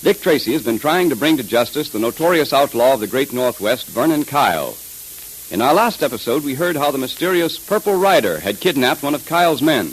Dick Tracy has been trying to bring to justice the notorious outlaw of the Great Northwest, Vernon Kyle. In our last episode, we heard how the mysterious Purple Rider had kidnapped one of Kyle's men.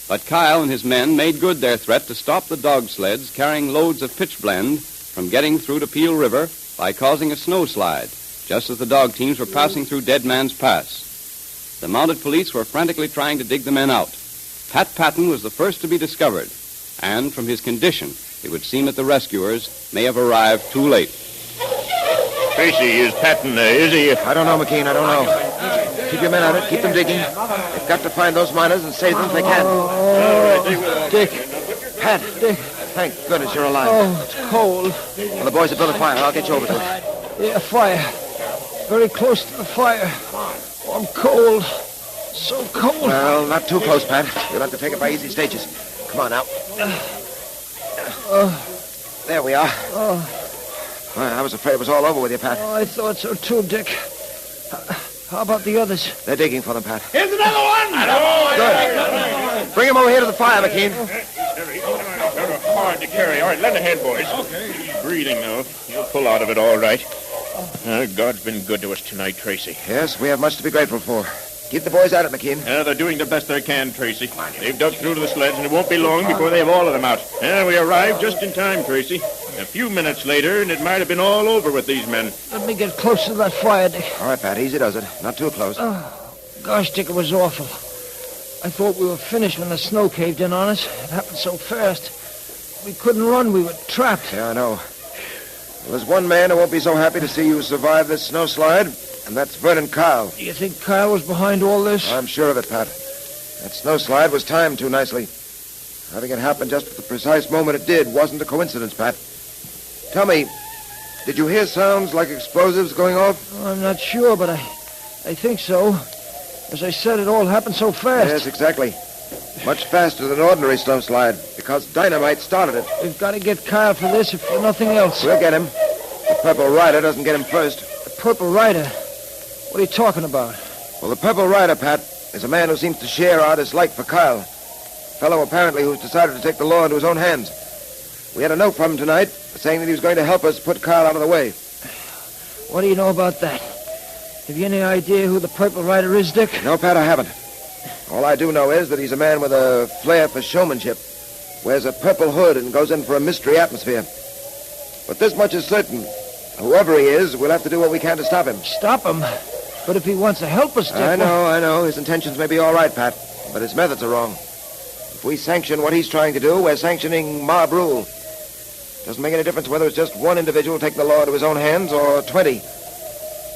But Kyle and his men made good their threat to stop the dog sleds carrying loads of pitch blende from getting through to Peel River by causing a snowslide, just as the dog teams were passing through Dead Man's Pass. The mounted police were frantically trying to dig the men out. Pat Patton was the first to be discovered, and from his condition, it would seem that the rescuers may have arrived too late. Tracy, is Patton, is he? I don't know, McKean, I don't know. Keep your men at it, keep them digging. They've got to find those miners and save them if they can. All right, they will. Dick, Pat, Dick, thank goodness you're alive. Oh, it's cold. Well, the boys have built a fire. I'll get you over to it. Yeah, fire. Very close to the fire. Oh, I'm cold. So cold. Well, not too close, Pat. You'll have to take it by easy stages. Come on now. There we are. Well, I was afraid it was all over with you, Pat. Oh, I thought so too, Dick. How about the others? They're digging for them, Pat. Here's another one! Good. Bring him over here to the fire, McKean. Hard to carry. All right, lend a hand, boys. Okay. He's breathing now. He'll pull out of it all right. God's been good to us tonight, Tracy. Yes, we have much to be grateful for. Keep the boys at it, McKean. They're doing the best they can, Tracy. They've dug through to the sleds, and it won't be long before they have all of them out. We arrived just in time, Tracy. A few minutes later, and it might have been all over with these men. Let me get close to that fire, Dick. All right, Pat, easy does it. Not too close. Gosh, Dick, it was awful. I thought we were finished when the snow caved in on us. It happened so fast. We couldn't run. We were trapped. Yeah, I know. Well, there's one man who won't be so happy to see you survive this snowslide, and that's Vernon Kyle. Do you think Kyle was behind all this? I'm sure of it, Pat. That snowslide was timed too nicely. Having it happen just at the precise moment it did wasn't a coincidence, Pat. Tell me, did you hear sounds like explosives going off? I'm not sure, but I think so. As I said, it all happened so fast. Yes, exactly. Much faster than ordinary snowslide, because dynamite started it. We've got to get Kyle for this, if for nothing else. We'll get him. The Purple Rider doesn't get him first. The Purple Rider? What are you talking about? Well, the Purple Rider, Pat, is a man who seems to share our dislike for Kyle. A fellow, apparently, who's decided to take the law into his own hands. We had a note from him tonight saying that he was going to help us put Kyle out of the way. What do you know about that? Have you any idea who the Purple Rider is, Dick? No, Pat, I haven't. All I do know is that he's a man with a flair for showmanship, wears a purple hood and goes in for a mystery atmosphere. But this much is certain. Whoever he is, we'll have to do what we can to stop him. Stop him? But if he wants to help us, Dick... I know. His intentions may be all right, Pat, but his methods are wrong. If we sanction what he's trying to do, we're sanctioning mob rule. Doesn't make any difference whether it's just one individual taking the law into his own hands or 20.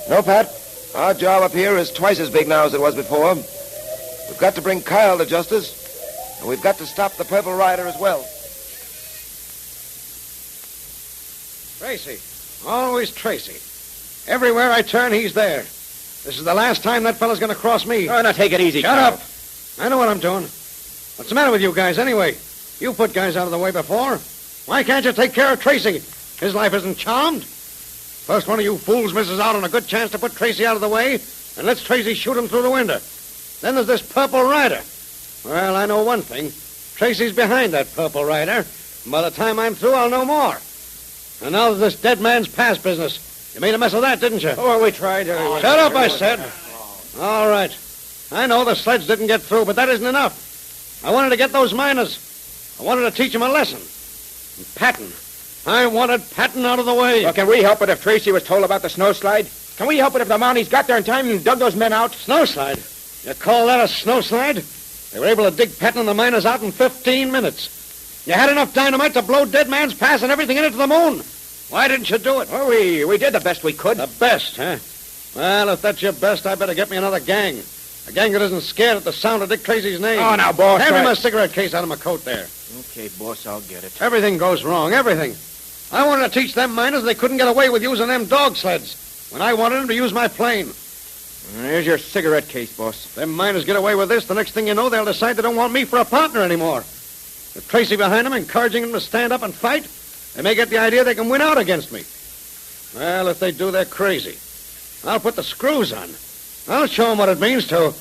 No, Pat, our job up here is twice as big now as it was before. We've got to bring Kyle to justice, and we've got to stop the Purple Rider as well. Tracy. Always Tracy. Everywhere I turn, he's there. This is the last time that fella's going to cross me. Oh, now take it easy, Shut Kyle. up. I know what I'm doing. What's the matter with you guys, anyway? You put guys out of the way before. Why can't you take care of Tracy? His life isn't charmed. First one of you fools misses out on a good chance to put Tracy out of the way and lets Tracy shoot him through the window. Then there's this Purple Rider. Well, I know one thing. Tracy's behind that Purple Rider. And by the time I'm through, I'll know more. And now there's this Dead Man's Pass business. You made a mess of that, didn't you? Oh, we tried. Shut up, I said. All right. I know the sleds didn't get through, but that isn't enough. I wanted to get those miners. I wanted to teach them a lesson. And Patton. I wanted Patton out of the way. Well, can we help it if Tracy was told about the snowslide? Can we help it if the Mounties got there in time and dug those men out? Snowslide? You call that a snowslide? They were able to dig Patton and the miners out in 15 minutes. You had enough dynamite to blow Dead Man's Pass and everything in it to the moon. Why didn't you do it? Well, we did the best we could. The best, huh? Well, if that's your best, I better get me another gang. A gang that isn't scared at the sound of Dick Tracy's name. Oh, now, boss. Hand me my cigarette case out of my coat there. Okay, boss, I'll get it. Everything goes wrong, everything. I wanted to teach them miners they couldn't get away with using them dog sleds when I wanted them to use my plane. Here's your cigarette case, boss. Them miners get away with this, the next thing you know, they'll decide they don't want me for a partner anymore. With Tracy behind them, encouraging them to stand up and fight, they may get the idea they can win out against me. Well, if they do, they're crazy. I'll put the screws on. I'll show them what it means to...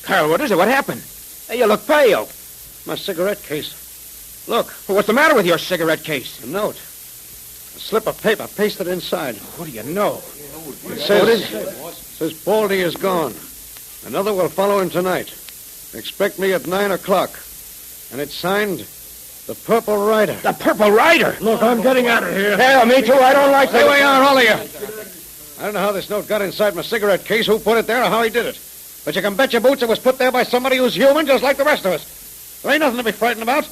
Carl, what is it? What happened? Hey, you look pale. My cigarette case. Look, What's the matter with your cigarette case? a note. A slip of paper pasted inside. What do you know? It says Baldy is gone. Another will follow him tonight. Expect me at 9 o'clock. And it's signed the Purple Rider. The Purple Rider! Look, I'm getting out of here. Yeah, me too. I don't like Stay that. where you are, all of you. I don't know how this note got inside my cigarette case, who put it there, or how he did it. But you can bet your boots it was put there by somebody who's human, just like the rest of us. There ain't nothing to be frightened about.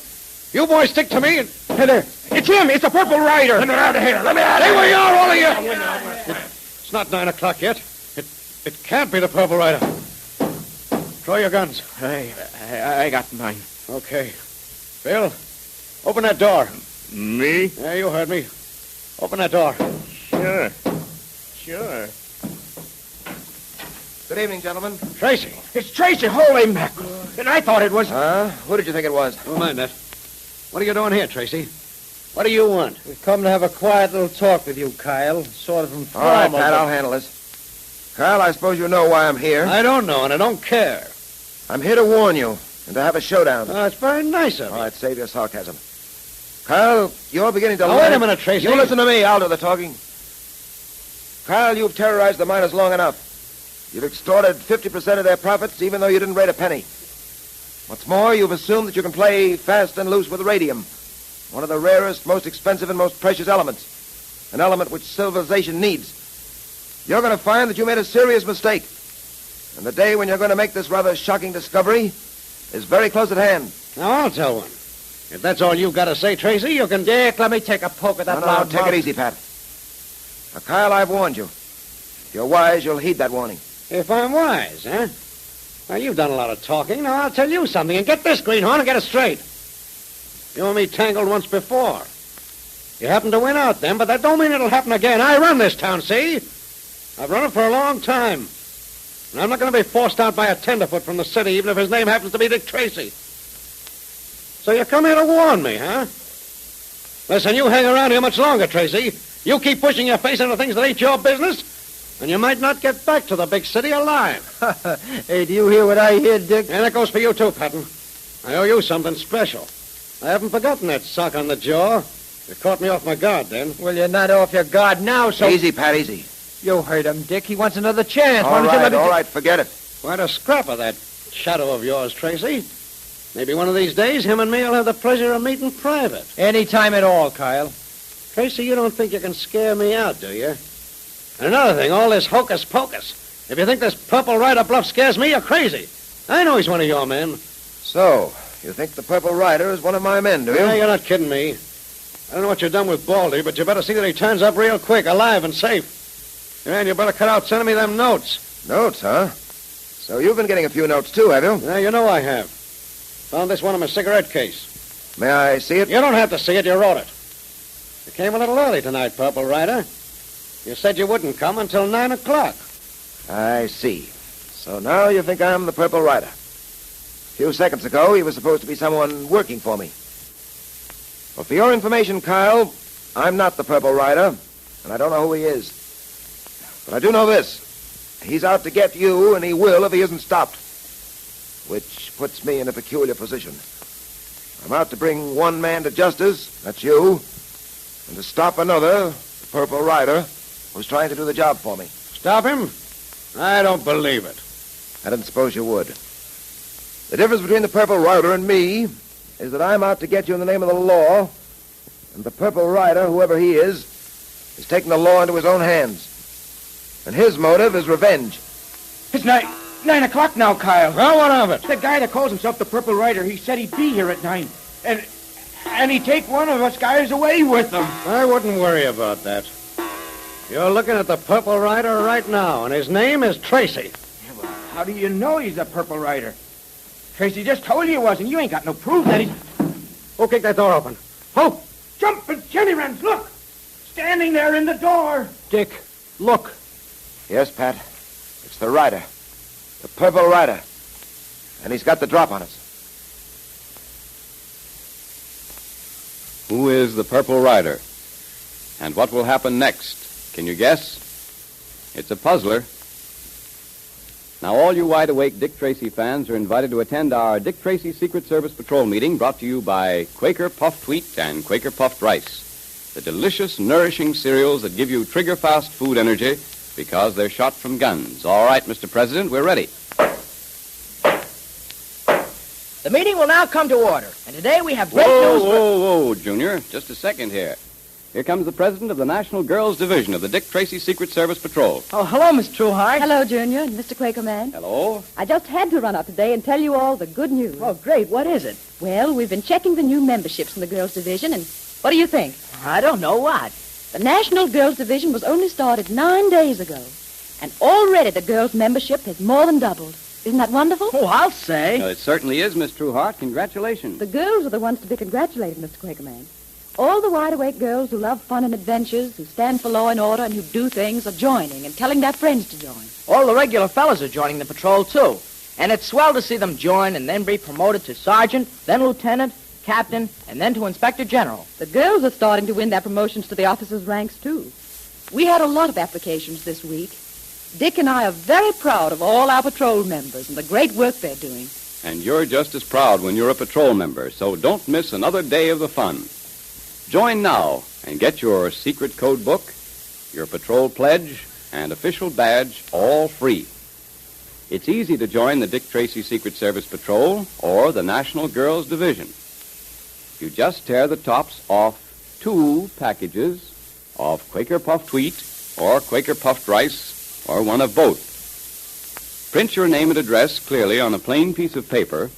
You boys stick to me and... Hey there. It's him. It's the Purple Rider. Let me out of here. Let me out of Stay here. where you are, all of you! It's not 9 o'clock yet. It can't be the Purple Rider. Throw your guns. I got mine. Okay. Bill, open that door. Me? Yeah, you heard me. Open that door. Sure. Sure. Good evening, gentlemen. Tracy. It's Tracy. Holy mackerel. And I thought it was... Who did you think it was? Don't mind that. What are you doing here, Tracy? What do you want? We've come to have a quiet little talk with you, Kyle. Sort of informal. All right, Pat, I'll handle this. Kyle, I suppose you know why I'm here. I don't know, and I don't care. I'm here to warn you and to have a showdown. Oh, it's very nice of All you. right, save your sarcasm. Kyle, you're beginning to Now, wait a minute, Tracy. You listen to me. I'll do the talking. Kyle, you've terrorized the miners long enough. You've extorted 50% of their profits, even though you didn't rate a penny. What's more, you've assumed that you can play fast and loose with radium, one of the rarest, most expensive, and most precious elements, an element which civilization needs. You're going to find that you made a serious mistake, and the day when you're going to make this rather shocking discovery is very close at hand. Now, I'll tell one. If that's all you've got to say, Tracy, you can... Dick, let me take a poke at that No, loud take mouth. it easy, Pat. Now, Kyle, I've warned you. If you're wise, you'll heed that warning. If I'm wise, huh? Well, you've done a lot of talking. Now, I'll tell you something. And get this, Greenhorn, and get it straight. You and me tangled once before. You happened to win out then, but that don't mean it'll happen again. I run this town, see? I've run it for a long time. And I'm not going to be forced out by a tenderfoot from the city, even if his name happens to be Dick Tracy. So you come here to warn me, huh? Listen, you hang around here much longer, Tracy. You keep pushing your face into things that ain't your business, and you might not get back to the big city alive. Hey, do you hear what I hear, Dick? And that goes for you, too, Patton. I owe you something special. I haven't forgotten that sock on the jaw. You caught me off my guard then. Well, you're not off your guard now, so... Easy, Pat, easy. You heard him, Dick. He wants another chance. Why All don't you let me... right, all right, forget it. Quite a scrap of that shadow of yours, Tracy. Maybe one of these days, him and me will have the pleasure of meeting private. Any time at all, Kyle. Tracy, you don't think you can scare me out, do you? And another thing, all this hocus-pocus. If you think this Purple Rider bluff scares me, you're crazy. I know he's one of your men. So, you think the Purple Rider is one of my men, do you? Yeah, you're not kidding me. I don't know what you've done with Baldy, but you better see that he turns up real quick, alive and safe. Yeah, and you better cut out sending me them notes. Notes, huh? So you've been getting a few notes, too, have you? Yeah, you know I have. Found this one in my cigarette case. May I see it? You don't have to see it, you wrote it. You came a little early tonight, Purple Rider. You said you wouldn't come until 9 o'clock. I see. So now you think I'm the Purple Rider. A few seconds ago, he was supposed to be someone working for me. Well, for your information, Kyle, I'm not the Purple Rider, and I don't know who he is. But I do know this. He's out to get you, and he will if he isn't stopped. Which puts me in a peculiar position. I'm out to bring one man to justice, that's you, and to stop another, the Purple Rider, who's trying to do the job for me. Stop him? I don't believe it. I didn't suppose you would. The difference between the Purple Rider and me is that I'm out to get you in the name of the law, and the Purple Rider, whoever he is taking the law into his own hands. And his motive is revenge. It's 9 o'clock now, Kyle. Well, what of it? The guy that calls himself the Purple Rider, he said he'd be here at 9. And he'd take one of us guys away with him. I wouldn't worry about that. You're looking at the Purple Rider right now, and his name is Tracy. Yeah, well, how do you know he's the Purple Rider? Tracy just told you he wasn't. You ain't got no proof that he's... Who kicked that door open? Who? Jumping Jenny Wrens, look! Standing there in the door. Dick, look. Yes, Pat. It's the Rider. The Purple Rider. And he's got the drop on us. Who is the Purple Rider? And what will happen next? Can you guess? It's a puzzler. Now, all you wide-awake Dick Tracy fans are invited to attend our Dick Tracy Secret Service Patrol meeting brought to you by Quaker Puffed Wheat and Quaker Puffed Rice, the delicious, nourishing cereals that give you trigger-fast food energy because they're shot from guns. All right, Mr. President, we're ready. The meeting will now come to order, and today we have great news for... Whoa, Junior. Just a second here. Here comes the president of the National Girls Division of the Dick Tracy Secret Service Patrol. Oh, hello, Miss Trueheart. Hello, Junior and Mr. Quakerman. Hello. I just had to run up today and tell you all the good news. Oh, great. What is it? Well, we've been checking the new memberships in the Girls Division, and what do you think? I don't know what. The National Girls Division was only started 9 days ago, and already the girls' membership has more than doubled. Isn't that wonderful? Oh, I'll say. It certainly is, Miss Trueheart. Congratulations. The girls are the ones to be congratulated, Mr. Quakerman. All the wide-awake girls who love fun and adventures, who stand for law and order, and who do things are joining and telling their friends to join. All the regular fellas are joining the patrol, too. And it's swell to see them join and then be promoted to sergeant, then lieutenant, captain, and then to inspector general. The girls are starting to win their promotions to the officers' ranks, too. We had a lot of applications this week. Dick and I are very proud of all our patrol members and the great work they're doing. And you're just as proud when you're a patrol member, so don't miss another day of the fun. Join now and get your secret code book, your patrol pledge, and official badge all free. It's easy to join the Dick Tracy Secret Service Patrol or the National Girls Division. You just tear the tops off 2 packages of Quaker Puffed Wheat or Quaker Puffed Rice or one of both. Print your name and address clearly on a plain piece of paper,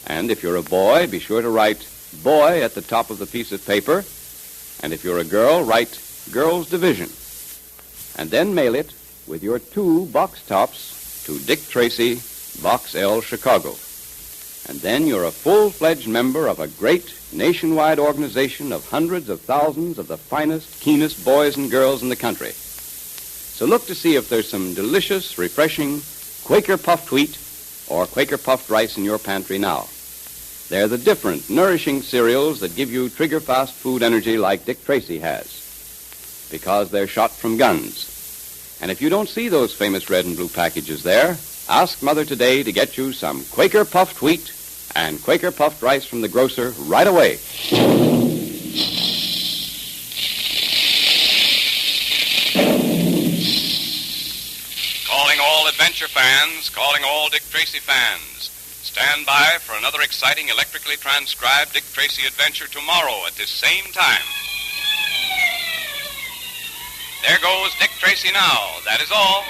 and if you're a boy, be sure to write Boy at the top of the piece of paper, and if you're a girl, write Girls Division, and then mail it with your 2 box tops to Dick Tracy, Box L, Chicago. And then you're a full-fledged member of a great nationwide organization of hundreds of thousands of the finest, keenest boys and girls in the country. So look to see if there's some delicious, refreshing Quaker Puffed Wheat or Quaker Puffed Rice in your pantry now. They're the different, nourishing cereals that give you trigger-fast food energy like Dick Tracy has, because they're shot from guns. And if you don't see those famous red and blue packages there, ask Mother today to get you some Quaker Puffed Wheat and Quaker Puffed Rice from the grocer right away. Calling all adventure fans, calling all Dick Tracy fans. Stand by for another exciting electrically transcribed Dick Tracy adventure tomorrow at this same time. There goes Dick Tracy now. That is all.